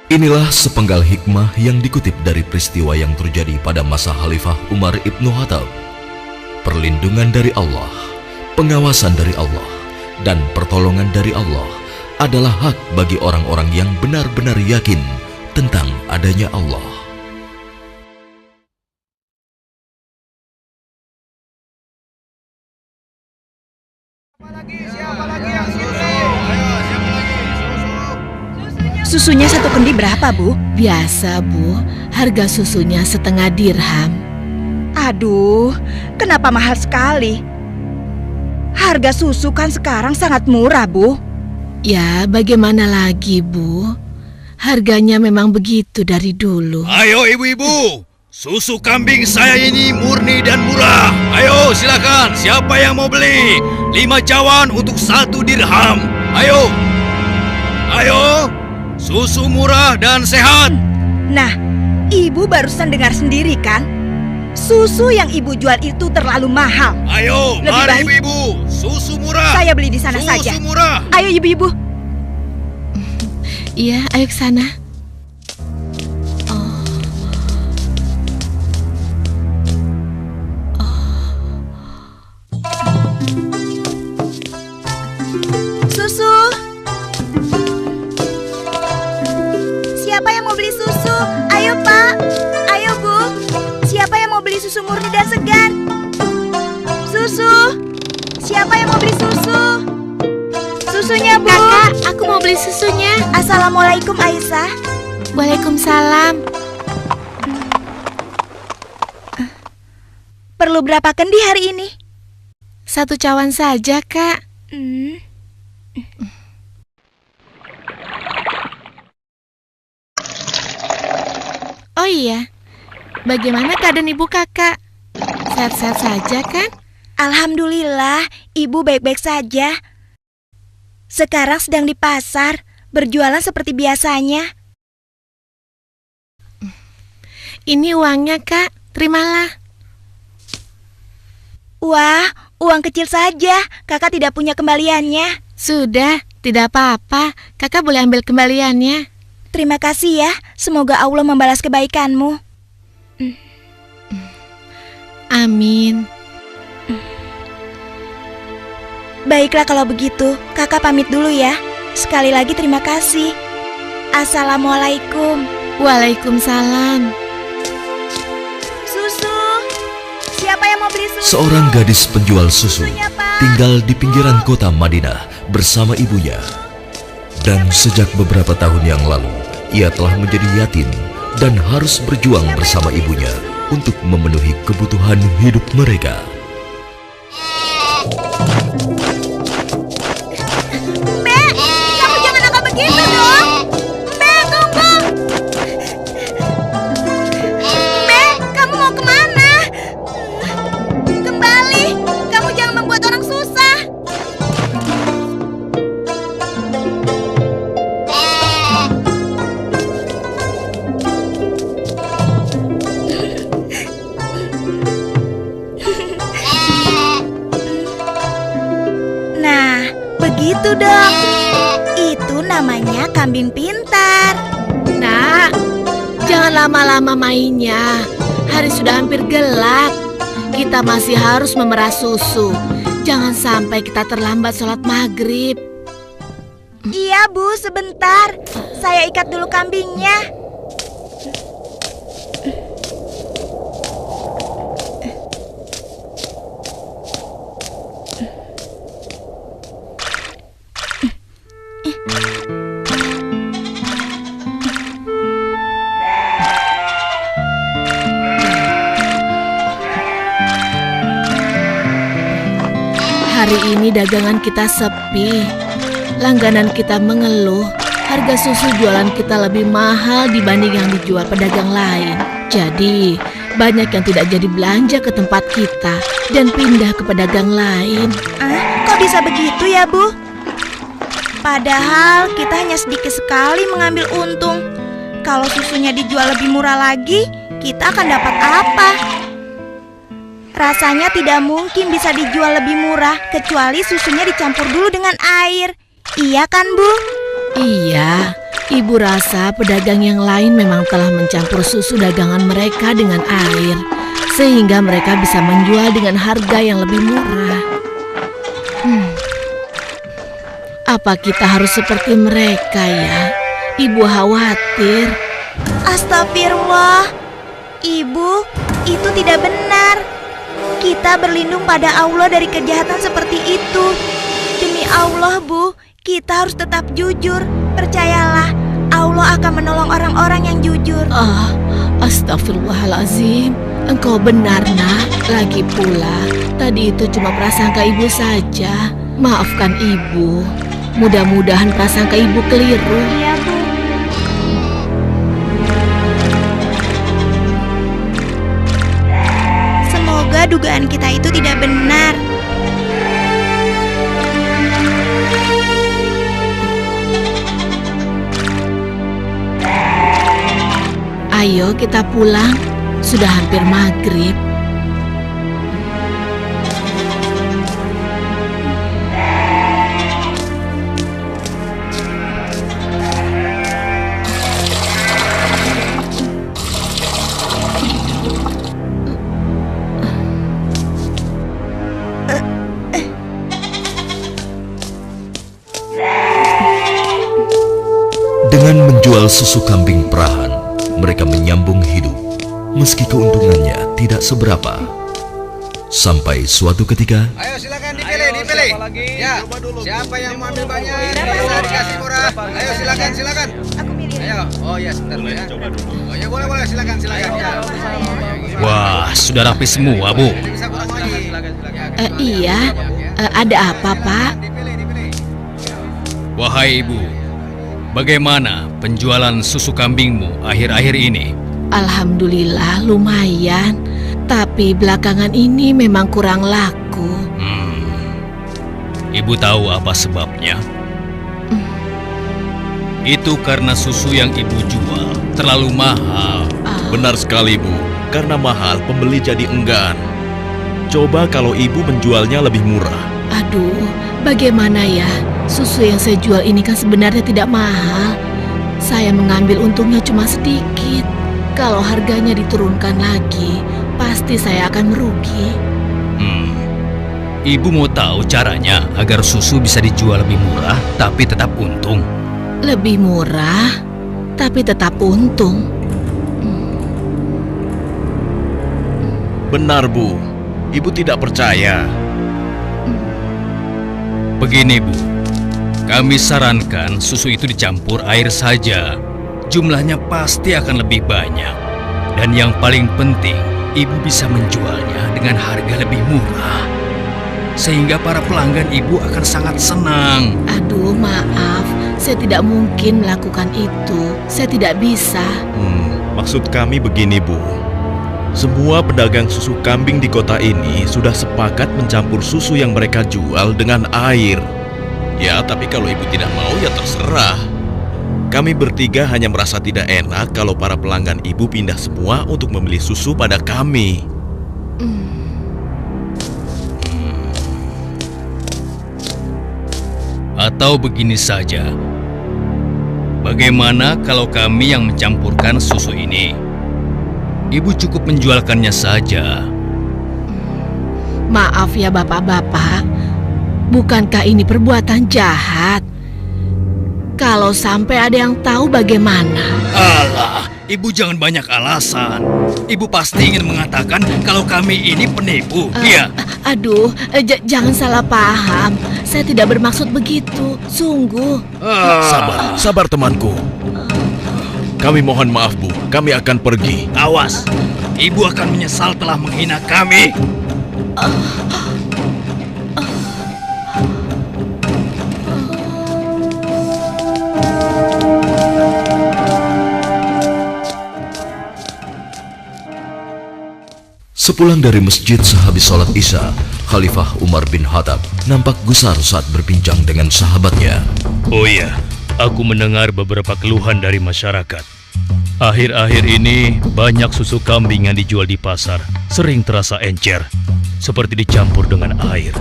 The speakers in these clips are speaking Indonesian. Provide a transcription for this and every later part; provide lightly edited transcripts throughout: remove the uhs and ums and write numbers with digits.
Inilah sepenggal hikmah yang dikutip dari peristiwa yang terjadi pada masa Khalifah Umar ibnu Khattab. Perlindungan dari Allah, pengawasan dari Allah, dan pertolongan dari Allah adalah hak bagi orang-orang yang benar-benar yakin tentang adanya Allah. Susunya satu kendi berapa, Bu? Biasa, Bu. Harga susunya setengah dirham. Aduh, kenapa mahal sekali? Harga susu kan sekarang sangat murah, Bu. Ya, bagaimana lagi, Bu? Harganya memang begitu dari dulu. Ayo ibu-ibu, susu kambing saya ini murni dan murah. Ayo silakan, siapa yang mau beli? 5 cawan untuk 1 dirham. Ayo, ayo, susu murah dan sehat. Nah, Ibu barusan dengar sendiri kan? Susu yang Ibu jual itu terlalu mahal. Ayo, Lebih mari baik ibu-ibu, susu murah. saya beli di sana Susu saja. murah. Ayo ibu-ibu. Iya, ayo ke sana. Susu. Siapa yang mau beli susu? Ayo Pak. Ayo Bu. Siapa yang mau beli susu murni dan segar? Susu. Siapa yang mau beli susu? Susunya Bu. Kakak, aku mau beli susunya. Assalamualaikum Aisyah. Waalaikumsalam. Perlu berapa kendi hari ini? 1 cawan saja, Kak. Oh iya, bagaimana keadaan ibu kakak? Sehat-sehat saja kan? Alhamdulillah, Ibu baik-baik saja. Sekarang sedang di pasar, berjualan seperti biasanya. Ini uangnya, Kak. Terimalah. Wah, uang kecil saja. Kakak tidak punya kembaliannya. Sudah, tidak apa-apa. Kakak boleh ambil kembaliannya. Terima kasih ya. Semoga Allah membalas kebaikanmu. Amin. Baiklah kalau begitu, kakak pamit dulu ya. Sekali lagi terima kasih. Assalamualaikum. Waalaikumsalam. Susu. Siapa yang mau beli susu? Seorang gadis penjual susu Susunya, Pak. tinggal di pinggiran kota Madinah bersama ibunya. Dan sejak beberapa tahun yang lalu, ia telah menjadi yatim dan harus berjuang bersama ibunya untuk memenuhi kebutuhan hidup mereka. Mbak, kamu jangan nakal begitu dong. Mbak, tunggu. Mbak, kamu mau kemana? Kembali, kamu jangan membuat orang susah. Nah, begitu dong. Itu namanya kambing pintar. Nak, jangan lama-lama mainnya. Hari sudah hampir gelap. Kita masih harus memerah susu. Jangan sampai kita terlambat sholat maghrib. Iya, Bu, sebentar. Saya ikat dulu kambingnya. Hari ini dagangan kita sepi. Langganan kita mengeluh. Harga susu jualan kita lebih mahal dibanding yang dijual pedagang lain. Jadi, banyak yang tidak jadi belanja ke tempat kita dan pindah ke pedagang lain. Kok bisa begitu ya, Bu? Padahal kita hanya sedikit sekali mengambil untung. Kalau susunya dijual lebih murah lagi, kita akan dapat apa? Rasanya tidak mungkin bisa dijual lebih murah kecuali susunya dicampur dulu dengan air. Iya kan, Bu? Iya, Ibu rasa pedagang yang lain memang telah mencampur susu dagangan mereka dengan air, sehingga mereka bisa menjual dengan harga yang lebih murah. Apa kita harus seperti mereka ya? Ibu khawatir. Astagfirullah. Ibu, itu tidak benar. Kita berlindung pada Allah dari kejahatan seperti itu. Demi Allah, Bu, kita harus tetap jujur. Percayalah, Allah akan menolong orang-orang yang jujur. Astagfirullahalazim. Engkau benar, Nak. Lagi pula, tadi itu cuma prasangka ibu saja. Maafkan ibu. Mudah-mudahan prasangka ibu keliru. Iya, Bu. Semoga dugaan kita itu tidak benar. Ayo kita pulang. Sudah hampir maghrib. Dengan menjual susu kambing perahan, mereka menyambung hidup, meski keuntungannya tidak seberapa. Sampai suatu ketika, Ayo silakan dipilih. Ya, siapa yang mau ambil banyak bisa dikasih murah. Ayo silakan. Aku milih. Ayo, oh ya sebentar ya. Oh ya boleh silakan ya. Wah, sudah rapi semua, Bu. Ini bisa kurang lagi. Iya, ada apa, Pak? Dipilih. Wahai Ibu, bagaimana penjualan susu kambingmu akhir-akhir ini? Alhamdulillah lumayan, tapi belakangan ini memang kurang laku. Ibu tahu apa sebabnya? Itu karena susu yang ibu jual terlalu mahal. Benar sekali, Bu. Karena mahal, pembeli jadi enggan. Coba kalau ibu menjualnya lebih murah. Aduh, bagaimana ya? Susu yang saya jual ini kan sebenarnya tidak mahal. Saya mengambil untungnya cuma sedikit. Kalau harganya diturunkan lagi, pasti saya akan merugi. Ibu mau tahu caranya agar susu bisa dijual lebih murah tapi tetap untung? Lebih murah, tapi tetap untung. Benar, Bu. Ibu tidak percaya. Begini, Bu. Kami sarankan susu itu dicampur air saja. Jumlahnya pasti akan lebih banyak. Dan yang paling penting, ibu bisa menjualnya dengan harga lebih murah. Sehingga para pelanggan ibu akan sangat senang. Aduh, maaf. Saya tidak mungkin melakukan itu. Saya tidak bisa. Maksud kami begini, Bu. Semua pedagang susu kambing di kota ini sudah sepakat mencampur susu yang mereka jual dengan air. Ya, tapi kalau ibu tidak mau ya terserah. Kami bertiga hanya merasa tidak enak kalau para pelanggan ibu pindah semua untuk membeli susu pada kami. Atau begini saja. Bagaimana kalau kami yang mencampurkan susu ini? Ibu cukup menjualkannya saja. Maaf ya bapak-bapak. Bukankah ini perbuatan jahat? Kalau sampai ada yang tahu bagaimana? Alah, ibu jangan banyak alasan. Ibu pasti ingin mengatakan kalau kami ini penipu, iya? Aduh, jangan salah paham. Saya tidak bermaksud begitu, sungguh. Sabar temanku. Kami mohon maaf, Bu. Kami akan pergi. Awas, ibu akan menyesal telah menghina kami. Sepulang dari masjid sehabis sholat Isya, Khalifah Umar bin Khattab nampak gusar saat berbincang dengan sahabatnya. Oh iya, aku mendengar beberapa keluhan dari masyarakat. Akhir-akhir ini banyak susu kambing yang dijual di pasar sering terasa encer, seperti dicampur dengan air.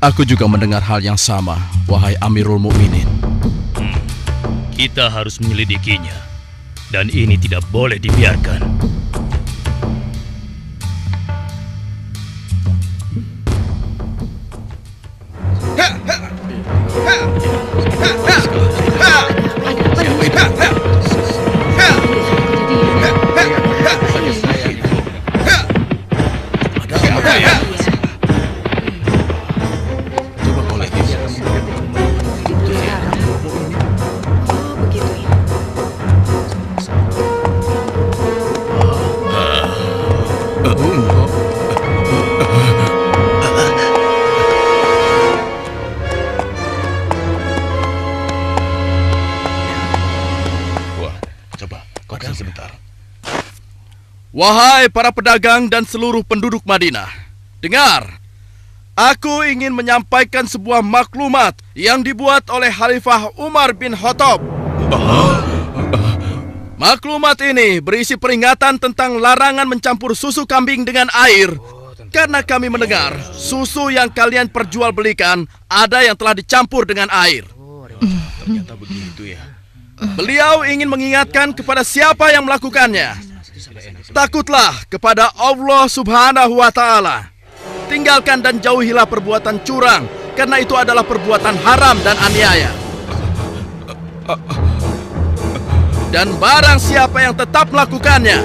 Aku juga mendengar hal yang sama, wahai Amirul Mukminin. Kita harus menyelidikinya. Dan ini tidak boleh dibiarkan. Wahai para pedagang dan seluruh penduduk Madinah, dengar, aku ingin menyampaikan sebuah maklumat yang dibuat oleh Khalifah Umar bin Khattab. Maklumat ini berisi peringatan tentang larangan mencampur susu kambing dengan air. Karena kami mendengar susu yang kalian perjualbelikan ada yang telah dicampur dengan air. Ternyata begitu ya. Beliau ingin mengingatkan kepada siapa yang melakukannya. Takutlah kepada Allah Subhanahu wa Ta'ala. Tinggalkan dan jauhilah perbuatan curang, karena itu adalah perbuatan haram dan aniaya. Dan barang siapa yang tetap melakukannya,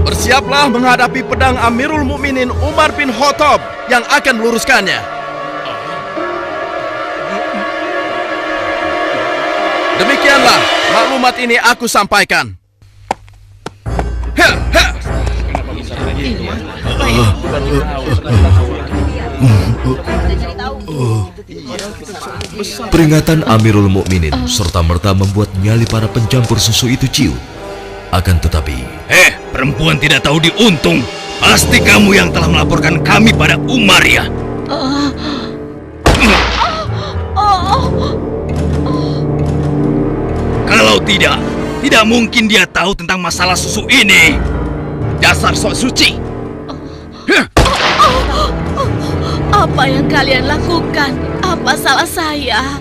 bersiaplah menghadapi pedang Amirul Mukminin Umar bin Khattab yang akan meluruskannya. Demikianlah maklumat ini aku sampaikan. Peringatan Amirul Mukminin serta-merta membuat nyali para pencampur susu itu ciut. Akan tetapi, Perempuan tidak tahu diuntung. Pasti kamu yang telah melaporkan kami pada Umar ya. Kalau tidak mungkin dia tahu tentang masalah susu ini. Dasar sok suci. Apa yang kalian lakukan? Apa salah saya?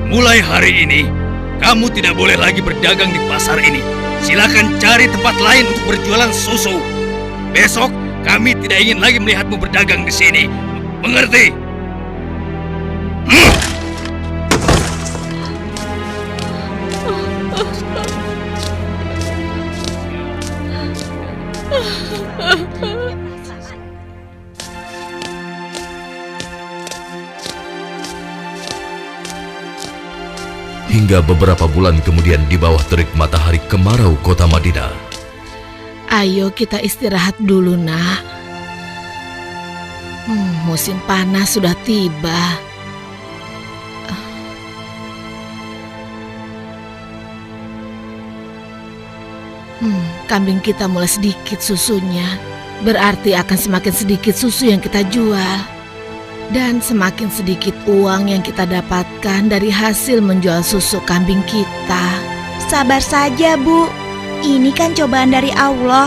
Mulai hari ini, kamu tidak boleh lagi berdagang di pasar ini. Silakan cari tempat lain untuk berjualan susu. Besok, kami tidak ingin lagi melihatmu berdagang di sini. Mengerti? hingga beberapa bulan kemudian di bawah terik matahari kemarau kota Madinah. Ayo kita istirahat dulu, nak. Musim panas sudah tiba. Kambing kita mulai sedikit susunya. Berarti akan semakin sedikit susu yang kita jual. Dan semakin sedikit uang yang kita dapatkan dari hasil menjual susu kambing kita. Sabar saja, Bu. Ini kan cobaan dari Allah.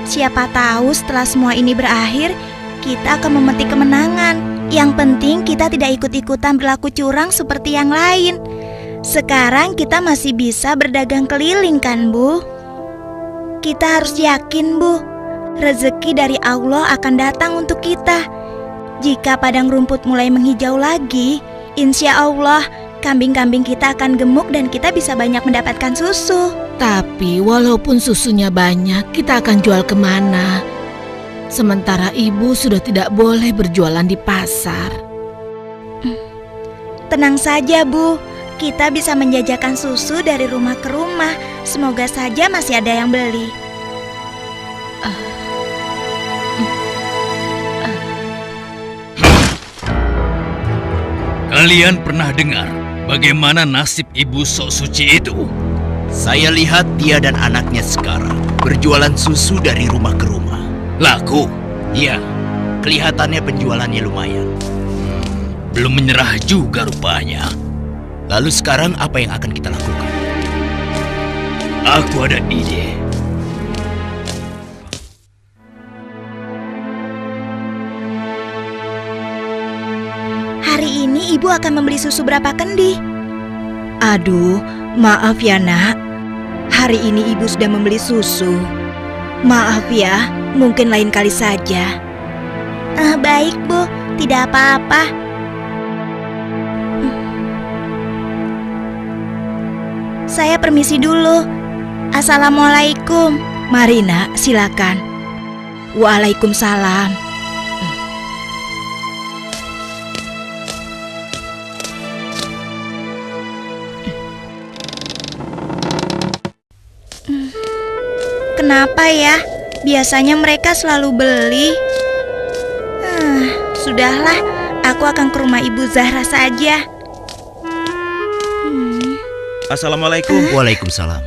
Siapa tahu setelah semua ini berakhir, kita akan memetik kemenangan. Yang penting kita tidak ikut-ikutan berlaku curang seperti yang lain. Sekarang kita masih bisa berdagang keliling kan, Bu? Kita harus yakin, Bu. Rezeki dari Allah akan datang untuk kita. Jika padang rumput mulai menghijau lagi, insya Allah kambing-kambing kita akan gemuk dan kita bisa banyak mendapatkan susu. Tapi walaupun susunya banyak, kita akan jual kemana? Sementara ibu sudah tidak boleh berjualan di pasar. Tenang saja, Bu. Kita bisa menjajakan susu dari rumah ke rumah. Semoga saja masih ada yang beli. Kalian pernah dengar bagaimana nasib ibu sok suci itu? Saya lihat dia dan anaknya sekarang berjualan susu dari rumah ke rumah. Laku? Iya, kelihatannya penjualannya lumayan. Belum menyerah juga rupanya. Lalu sekarang apa yang akan kita lakukan? Aku ada ide. Hari ini ibu akan membeli susu berapa kendi? Aduh, maaf ya nak. Hari ini ibu sudah membeli susu. Maaf ya, mungkin lain kali saja. Baik bu, tidak apa-apa. Saya permisi dulu. Assalamualaikum. Mari nak, silakan. Waalaikumsalam. Kenapa ya? Biasanya mereka selalu beli. Sudahlah, aku akan ke rumah Ibu Zahra saja. Assalamualaikum. Waalaikumsalam.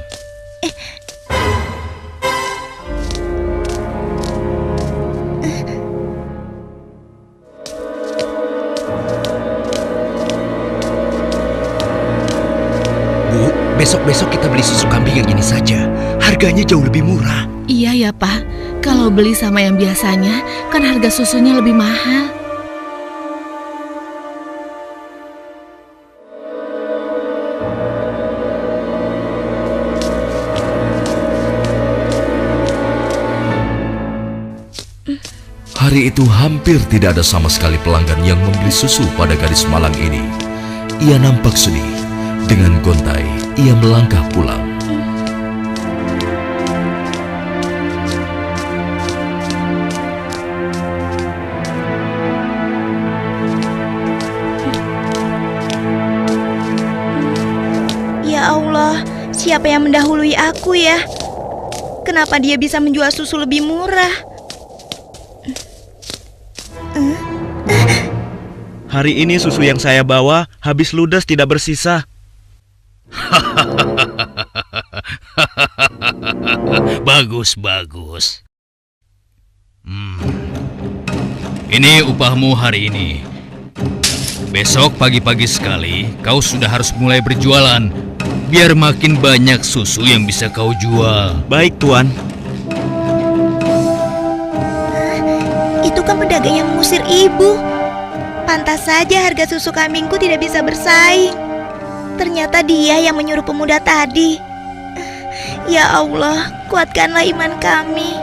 Bu, besok-besok kita beli susu kambing yang ini saja. Harganya jauh lebih murah. Iya ya Pak, kalau beli sama yang biasanya kan harga susunya lebih mahal. Hari itu hampir tidak ada sama sekali pelanggan yang membeli susu pada gadis malang ini. Ia nampak sedih. Dengan gontai, ia melangkah pulang. Ya Allah, siapa yang mendahului aku ya? Kenapa dia bisa menjual susu lebih murah? Hari ini susu yang saya bawa habis ludes tidak bersisa. Bagus, bagus. Ini upahmu hari ini. Besok pagi-pagi sekali kau sudah harus mulai berjualan, biar makin banyak susu yang bisa kau jual. Baik, Tuan. Itu kan pedagang yang mengusir ibu. Pantas saja harga susu kambingku tidak bisa bersaing. Ternyata dia yang menyuruh pemuda tadi. Ya Allah, kuatkanlah iman kami.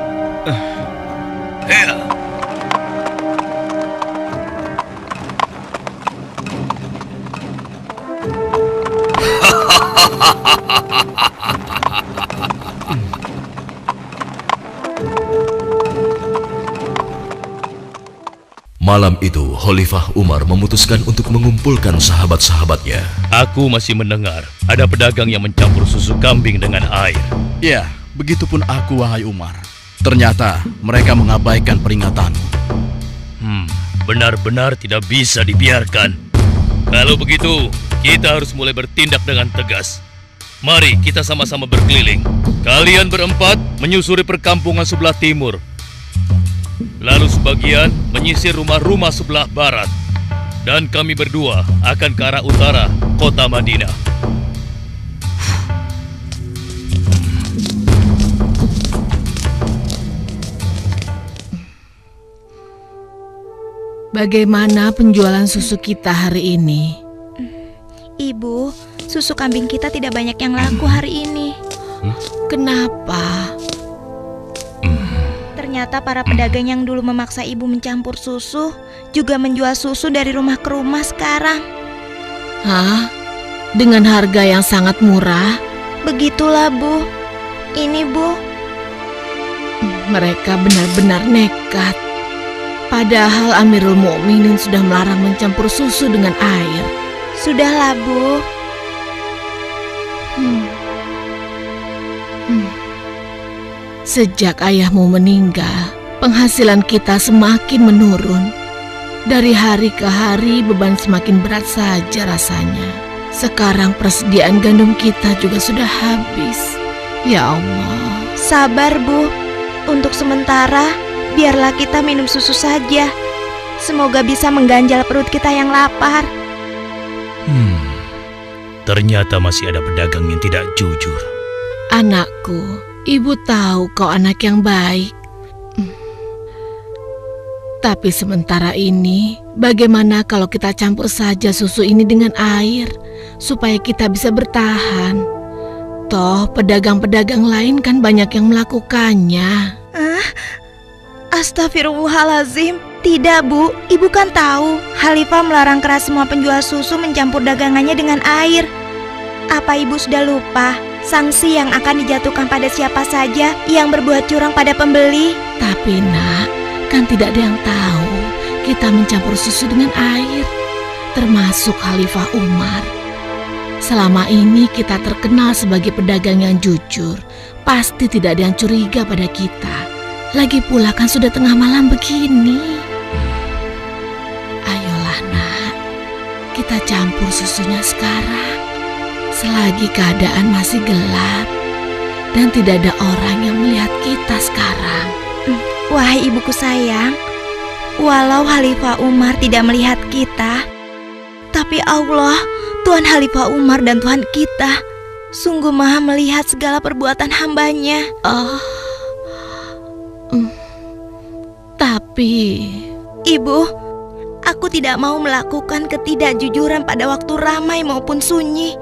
Malam itu, Khalifah Umar memutuskan untuk mengumpulkan sahabat-sahabatnya. Aku masih mendengar ada pedagang yang mencampur susu kambing dengan air. Ya, begitupun aku, wahai Umar. Ternyata mereka mengabaikan peringatanmu. Benar-benar tidak bisa dibiarkan. Kalau begitu, kita harus mulai bertindak dengan tegas. Mari kita sama-sama berkeliling. Kalian berempat menyusuri perkampungan sebelah timur. Lalu sebagian menyisir rumah-rumah sebelah barat. Dan kami berdua akan ke arah utara, kota Madinah. Bagaimana penjualan susu kita hari ini? Ibu, susu kambing kita tidak banyak yang laku hari ini. Kenapa? Ternyata para pedagang yang dulu memaksa ibu mencampur susu juga menjual susu dari rumah ke rumah sekarang. Hah? Dengan harga yang sangat murah? Begitulah, Bu. Ini, Bu. Mereka benar-benar nekat. Padahal Amirul Mukminin sudah melarang mencampur susu dengan air. Sudahlah, Bu. Sejak ayahmu meninggal, penghasilan kita semakin menurun. Dari hari ke hari beban semakin berat saja rasanya. Sekarang persediaan gandum kita juga sudah habis. Ya Allah. Sabar, Bu. Untuk sementara, biarlah kita minum susu saja. Semoga bisa mengganjal perut kita yang lapar. Ternyata masih ada pedagang yang tidak jujur. Anakku, ibu tahu kau anak yang baik. Tapi sementara ini, bagaimana kalau kita campur saja susu ini dengan air, supaya kita bisa bertahan? Toh, pedagang-pedagang lain kan banyak yang melakukannya. Astagfirullahalazim. Tidak, Bu. Ibu kan tahu, Khalifah melarang keras semua penjual susu mencampur dagangannya dengan air. Apa ibu sudah lupa sanksi yang akan dijatuhkan pada siapa saja yang berbuat curang pada pembeli? Tapi nak, kan tidak ada yang tahu kita mencampur susu dengan air, termasuk Khalifah Umar. Selama ini kita terkenal sebagai pedagang yang jujur. Pasti tidak ada yang curiga pada kita. Lagi pula kan sudah tengah malam begini. Ayolah nak, kita campur susunya sekarang. Selagi keadaan masih gelap dan tidak ada orang yang melihat kita sekarang. Wahai ibuku sayang, walau Khalifah Umar tidak melihat kita, tapi Allah, Tuhan Khalifah Umar dan Tuhan kita, sungguh maha melihat segala perbuatan hambanya. Tapi Ibu, aku tidak mau melakukan ketidakjujuran pada waktu ramai maupun sunyi.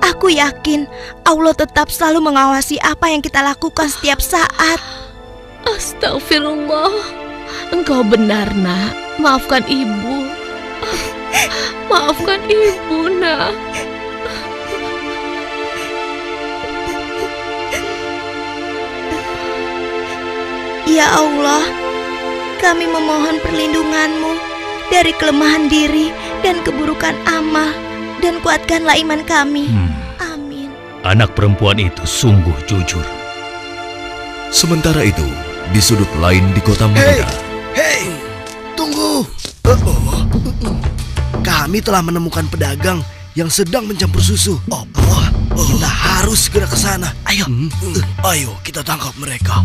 Aku yakin Allah tetap selalu mengawasi apa yang kita lakukan setiap saat. Astagfirullah, engkau benar nak. Maafkan ibu. Maafkan ibu nak. Ya Allah, kami memohon perlindungan-Mu dari kelemahan diri dan keburukan amal, dan kuatkanlah iman kami. Amin. Anak perempuan itu sungguh jujur. Sementara itu, di sudut lain di kota Madinah. Hei, tunggu. Kami telah menemukan pedagang yang sedang mencampur susu. Kita harus segera ke sana. Ayo kita tangkap mereka.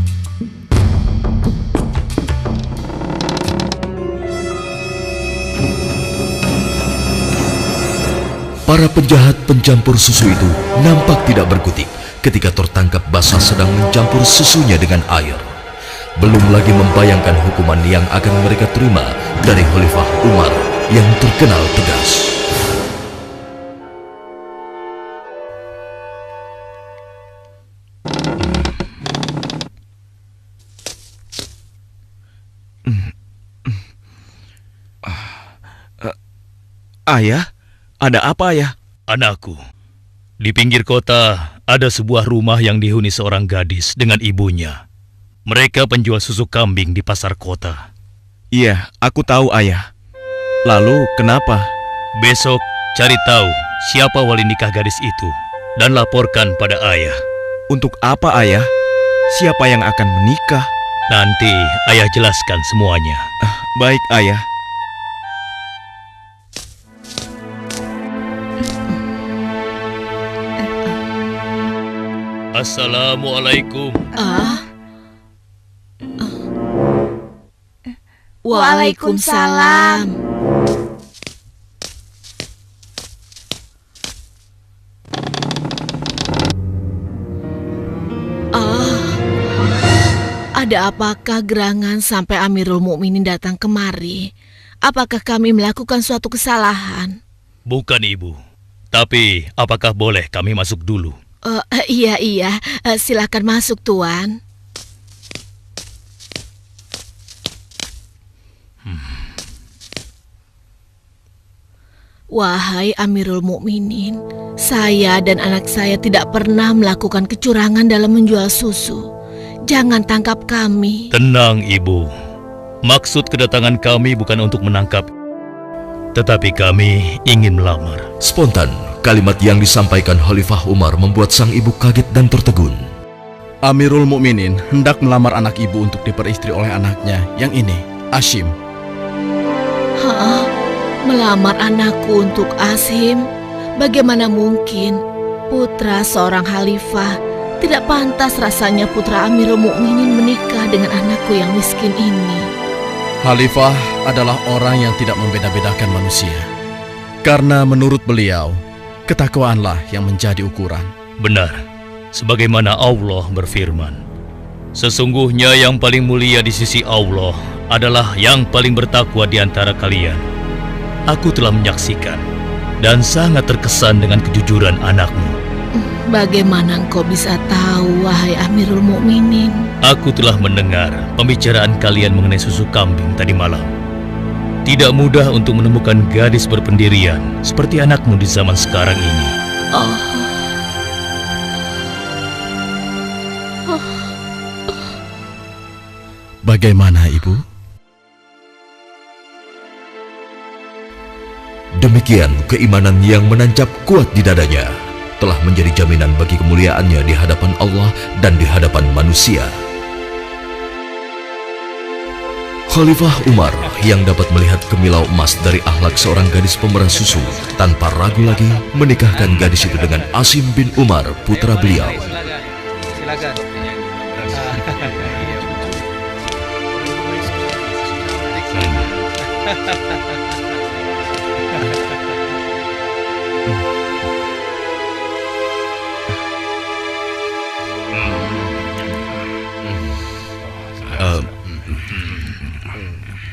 Para penjahat pencampur susu itu nampak tidak berkutik ketika tertangkap basah sedang mencampur susunya dengan air. Belum lagi membayangkan hukuman yang akan mereka terima dari Khalifah Umar yang terkenal tegas. Ayah? Ada apa ya? Anakku, di pinggir kota ada sebuah rumah yang dihuni seorang gadis dengan ibunya. Mereka penjual susu kambing di pasar kota. Iya, aku tahu ayah. Lalu kenapa? Besok cari tahu siapa wali nikah gadis itu dan laporkan pada ayah. Untuk apa ayah? Siapa yang akan menikah? Nanti ayah jelaskan semuanya. Baik ayah. Assalamualaikum. Waalaikumsalam. Ada apakah gerangan sampai Amirul Mukminin datang kemari? Apakah kami melakukan suatu kesalahan? Bukan ibu. Tapi apakah boleh kami masuk dulu? Iya, silakan masuk tuan. Wahai Amirul Mukminin, saya dan anak saya tidak pernah melakukan kecurangan dalam menjual susu. Jangan tangkap kami. Tenang ibu. Maksud kedatangan kami bukan untuk menangkap, tetapi kami ingin melamar. Spontan, kalimat yang disampaikan Khalifah Umar membuat sang ibu kaget dan tertegun. Amirul Mukminin hendak melamar anak ibu untuk diperistri oleh anaknya yang ini, Ashim. Melamar anakku untuk Ashim? Bagaimana mungkin? Putra seorang khalifah Tidak pantas rasanya putra Amirul Mukminin menikah dengan anakku yang miskin ini. Khalifah adalah orang yang tidak membeda-bedakan manusia. Karena menurut beliau, ketakwaanlah yang menjadi ukuran. Benar, sebagaimana Allah berfirman, sesungguhnya yang paling mulia di sisi Allah adalah yang paling bertakwa di antara kalian. Aku telah menyaksikan dan sangat terkesan dengan kejujuran anakmu. Bagaimana engkau bisa tahu, wahai Amirul Mukminin? Aku telah mendengar pembicaraan kalian mengenai susu kambing tadi malam. Tidak mudah untuk menemukan gadis berpendirian seperti anakmu di zaman sekarang ini. Bagaimana, Ibu? Demikian keimanan yang menancap kuat di dadanya telah menjadi jaminan bagi kemuliaannya di hadapan Allah dan di hadapan manusia. Khalifah Umar yang dapat melihat kemilau emas dari akhlak seorang gadis pemeras susu tanpa ragu lagi menikahkan gadis itu dengan Asim bin Umar, putra beliau. Silakan.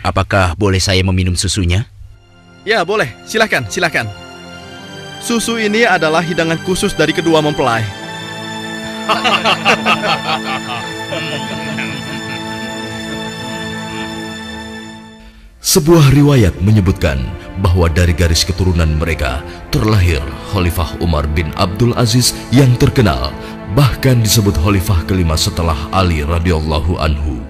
Apakah boleh saya meminum susunya? Ya, boleh. Silakan, silakan. Susu ini adalah hidangan khusus dari kedua mempelai. Sebuah riwayat menyebutkan bahwa dari garis keturunan mereka terlahir Khalifah Umar bin Abdul Aziz yang terkenal, bahkan disebut khalifah kelima setelah Ali radhiyallahu anhu.